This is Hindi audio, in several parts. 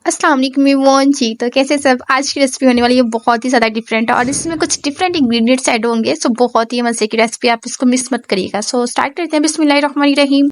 अस्सलाम वालेकुम एवरीवन जी। तो कैसे सब, आज की रेसिपी होने वाली है बहुत ही ज़्यादा डिफरेंट है और इसमें कुछ डिफरेंट इंग्रेडिएंट्स ऐड होंगे। सो बहुत ही मज़े की रेसिपी, आप इसको मिस मत करिएगा। सो स्टार्ट करते हैं। बिस्मिल्लाहिर्रहमानिर्रहीम।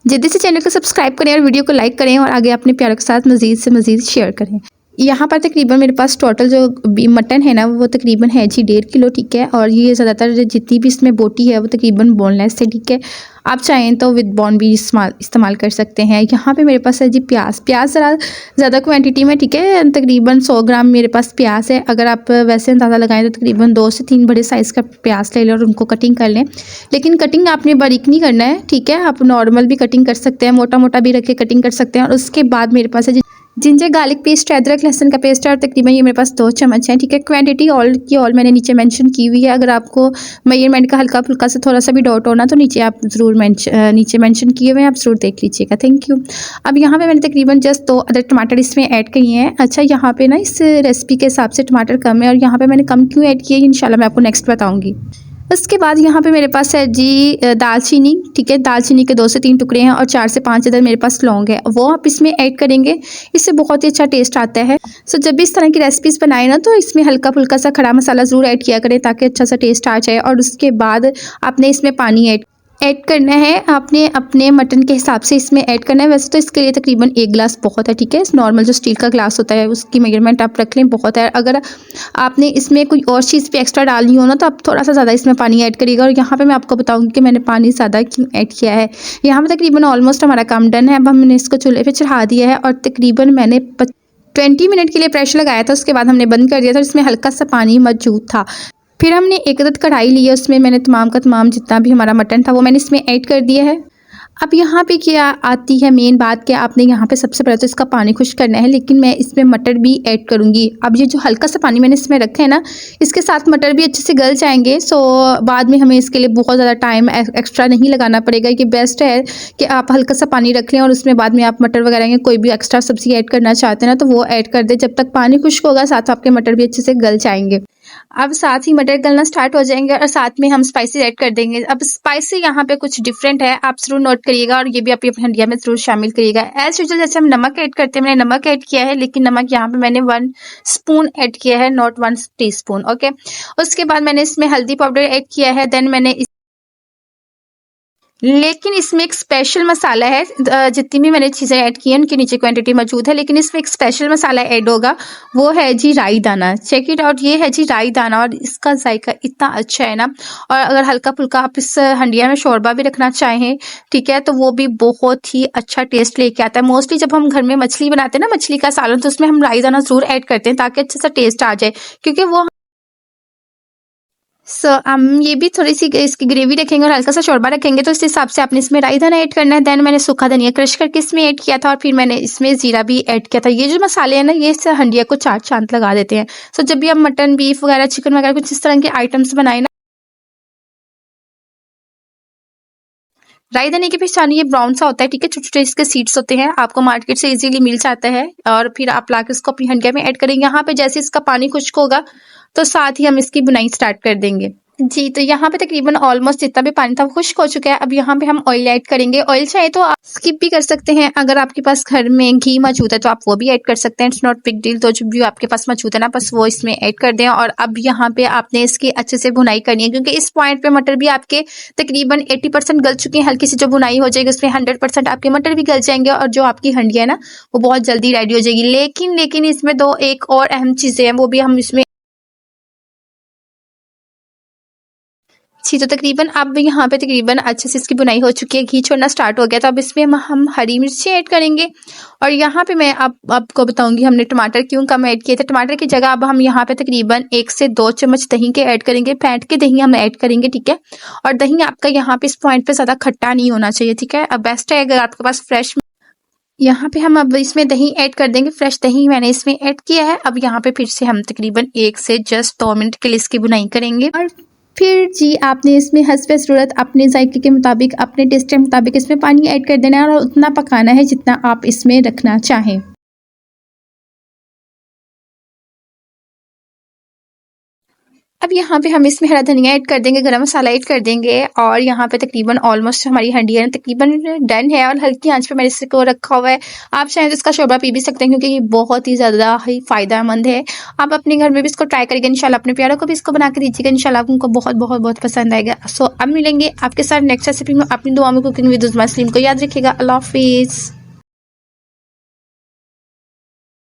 जल्दी से चैनल को सब्सक्राइब करें और वीडियो को लाइक करें और आगे अपने प्यारों के साथ मज़ीद से मज़ीद शेयर करें। यहाँ पर तकरीबन मेरे पास टोटल जो मटन है ना वो तकरीबन है जी 1.5 किलो, ठीक है। और ये ज़्यादातर जितनी भी इसमें बोटी है वो तकरीबन बोनलेस है, ठीक है। आप चाहें तो विद बोन भी इस्तेमाल कर सकते हैं। यहाँ पे मेरे पास है जी प्याज ज़रा ज़्यादा क्वांटिटी में, ठीक है। तकरीबन 100 ग्राम मेरे पास प्याज है। अगर आप वैसे अंदाज़ा लगाएं तो तकरीबन 2 से 3 बड़े साइज़ का प्याज ले लें और उनको कटिंग कर लें। लेकिन कटिंग आपने बारीक नहीं करना है, ठीक है। आप नॉर्मल भी कटिंग कर सकते हैं, मोटा मोटा भी रख के कटिंग कर सकते हैं। और उसके बाद मेरे पास है जी जिंजर गार्लिक पेस्ट, अदरक लहसुन का पेस्ट है और तकरीबन ये मेरे पास 2 चम्मच है, ठीक है। क्वांटिटी ऑल मैंने नीचे मेंशन की हुई है। अगर आपको मेजरमेंट का हल्का फुल्का से थोड़ा सा भी डाउट होना तो नीचे आप ज़रूर नीचे मेंशन किए हुए हैं, आप ज़रूर देख लीजिएगा। Thank you. अब यहाँ पे मैंने तकरीबन जस्ट 2 अदर टमाटर इसमें ऐड किए हैं। अच्छा, यहाँ पे ना इस रेसिपी के हिसाब से टमाटर कम है और यहाँ पे मैंने कम क्यों ऐड किए इंशाल्लाह मैं आपको नेक्स्ट बताऊँगी। उसके बाद यहाँ पे मेरे पास है जी दालचीनी, ठीक है। दालचीनी के 2 से 3 टुकड़े हैं और 4 से 5 अदर मेरे पास लौंग है, वो आप इसमें ऐड करेंगे। इससे बहुत ही अच्छा टेस्ट आता है। सो जब भी इस तरह की रेसिपीज़ बनाए ना तो इसमें हल्का फुल्का सा खड़ा मसाला ज़रूर ऐड किया करें ताकि अच्छा सा टेस्ट आ जाए। और उसके बाद आपने इसमें पानी ऐड करना है। आपने अपने मटन के हिसाब से इसमें ऐड करना है। वैसे तो इसके लिए तकरीबन 1 गिलास बहुत है, ठीक है। नॉर्मल जो स्टील का ग्लास होता है उसकी मेजरमेंट आप रख लें, बहुत है। अगर आपने इसमें कोई और चीज़ भी एक्स्ट्रा डालनी हो ना तो आप थोड़ा सा ज़्यादा इसमें पानी ऐड करिएगा। और यहाँ पे मैं आपको बताऊँगी कि मैंने पानी ज़्यादा क्यों ऐड किया है। यहाँ पे तकरीबन ऑलमोस्ट हमारा काम डन है। अब हमने इसको चूल्हे पे चढ़ा दिया है और तकरीबन मैंने 20 मिनट के लिए प्रेशर लगाया था। उसके बाद हमने बंद कर दिया था। इसमें हल्का सा पानी मौजूद था। फिर हमने एक अदद कढ़ाई ली है, उसमें मैंने तमाम का तमाम जितना भी हमारा मटन था वो मैंने इसमें ऐड कर दिया है। अब यहाँ पे क्या आती है मेन बात, कि आपने यहाँ पे सबसे पहले तो इसका पानी खुश करना है, लेकिन मैं इसमें मटर भी ऐड करूँगी। अब ये जो हल्का सा पानी मैंने इसमें रखा है ना, इसके साथ मटर भी अच्छे से गल जाएंगे। सो बाद में हमें इसके लिए बहुत ज़्यादा टाइम एक्स्ट्रा नहीं लगाना पड़ेगा। ये बेस्ट है कि आप हल्का सा पानी रख लें और उसमें बाद में आप मटर वगैरह कोई भी एक्स्ट्रा सब्ज़ी ऐड करना चाहते हैं ना तो वो ऐड कर दें। जब तक पानी खुश्क होगा साथ आपके मटर भी अच्छे से गल जाएंगे। अब साथ ही मटर गलना स्टार्ट हो जाएंगे और साथ में हम स्पाइसेस ऐड कर देंगे। अब स्पाइसी यहाँ पे कुछ डिफरेंट है, आप जरूर नोट करिएगा और ये भी आप अपनी हंडिया में जरूर शामिल करिएगा। एज यूजुअल जैसे हम नमक ऐड करते हैं, मैंने नमक ऐड किया है, लेकिन नमक यहाँ पे मैंने 1 स्पून ऐड किया है, नॉट 1 टीस्पून, ओके। उसके बाद मैंने इसमें हल्दी पाउडर ऐड किया है। देन मैंने लेकिन इसमें एक स्पेशल मसाला है। जितनी भी मैंने चीज़ें ऐड की हैं उनकी नीचे क्वांटिटी मौजूद है, लेकिन इसमें एक स्पेशल मसाला ऐड होगा, वो है जी राई दाना। चेक इट आउट, ये है जी राई दाना और इसका जायका इतना अच्छा है ना। और अगर हल्का फुल्का आप इस हंडिया में शोरबा भी रखना चाहें, ठीक है, तो वो भी बहुत ही अच्छा टेस्ट लेके आता है। मोस्टली जब हम घर में मछली बनाते हैं ना, मछली का सालन, तो उसमें हम राई दाना ज़रूर ऐड करते हैं ताकि अच्छा सा टेस्ट आ जाए, क्योंकि वो हम ये भी थोड़ी सी इसकी ग्रेवी रखेंगे और हल्का सा शोरबा रखेंगे, तो इस हिसाब से आपने इसमें राई धनिया ऐड करना है। देन मैंने सूखा धनिया क्रश करके इसमें ऐड किया था और फिर मैंने इसमें जीरा भी ऐड किया था। ये जो मसाले हैं ना, ये इस हंडिया को चार चांद लगा देते हैं। सो जब भी आप मटन, बीफ वगैरह, चिकन वगैरह कुछ इस तरह के आइटम्स बनाए ना, राई धनिया की पहचान ये ब्राउन सा होता है, ठीक है। छोटे छोटे इसके सीड्स होते हैं, आपको मार्केट से इजीली मिल जाता है। और फिर आप लाके इसको अपनी हंडिया में ऐड करेंगे। यहाँ पे जैसे इसका पानी खुश्क होगा तो साथ ही हम इसकी बुनाई स्टार्ट कर देंगे जी। तो यहाँ पे तकरीबन ऑलमोस्ट जितना भी पानी था वो खुश्क हो चुका है। अब यहाँ पे हम ऑयल ऐड करेंगे। ऑयल चाहे तो आप स्किप भी कर सकते हैं, अगर आपके पास घर में घी मौजूद है तो आप वो भी ऐड कर सकते हैं। It's not big deal. तो जो भी आपके पास मौजूद है ना, बस वो इसमें ऐड कर दें। और अब यहाँ पे आपने इसकी अच्छे से भुनाई करनी है, क्योंकि इस पॉइंट पे मटर भी आपके तकरीबन 80% गल चुके हैं। हल्की सी जो भुनाई हो जाएगी उसमें 100% आपके मटर भी गल जाएंगे और जो आपकी हंडिया है ना वो बहुत जल्दी रेडी हो जाएगी। लेकिन इसमें दो एक और अहम चीज़ें हैं, वो भी हम इसमें जी। तो तकरीबन अब यहाँ पे तकरीबन अच्छे से इसकी बुनाई हो चुकी है, घी छोड़ना स्टार्ट हो गया। तो अब इसमें हम हरी मिर्ची ऐड करेंगे। और यहाँ पे मैं आपको बताऊंगी हमने टमाटर क्यों कम ऐड किए थे। टमाटर की जगह अब हम यहाँ पे तकरीबन 1 से 2 चम्मच दही के ऐड करेंगे। फेंट के दही हम ऐड करेंगे, ठीक है। और दही आपका यहाँ पे इस पॉइंट पे ज़्यादा खट्टा नहीं होना चाहिए, ठीक है। अब बेस्ट है अगर आपके पास फ्रेश, यहाँ पे हम अब इसमें दही ऐड कर देंगे। फ्रेश दही मैंने इसमें ऐड किया है। अब यहाँ पे फिर से हम तकरीबन 1 से जस्ट 2 मिनट के लिए इसकी बुनाई करेंगे। और फिर जी आपने इसमें हस्ब ज़रूरत अपने जायके के मुताबिक, अपने टेस्ट के मुताबिक इसमें पानी ऐड कर देना है और उतना पकाना है जितना आप इसमें रखना चाहें। अब यहाँ पे हम इसमें हरा धनिया ऐड कर देंगे, गरम मसाला ऐड कर देंगे और यहाँ पे तकरीबन ऑलमोस्ट हमारी हंडिया तकरीबन डन है और हल्की आंच पे मैंने इसको रखा हुआ है। आप चाहें तो इसका शोरबा पी भी सकते हैं क्योंकि ये बहुत ही ज़्यादा ही फ़ायदेमंद है। आप अपने घर में भी इसको ट्राई करेंगे इंशाल्लाह, अपने प्यारों को भी इसको बना के दीजिएगा, इंशाल्लाह उनको बहुत बहुत बहुत पसंद आएगा। सो अब मिलेंगे आपके साथ नेक्स्ट रेसिपी में। अपनी दुआ में कुकिंग विद उज़्मा सलीम को याद रखिएगा। अल्लाह हाफिज़।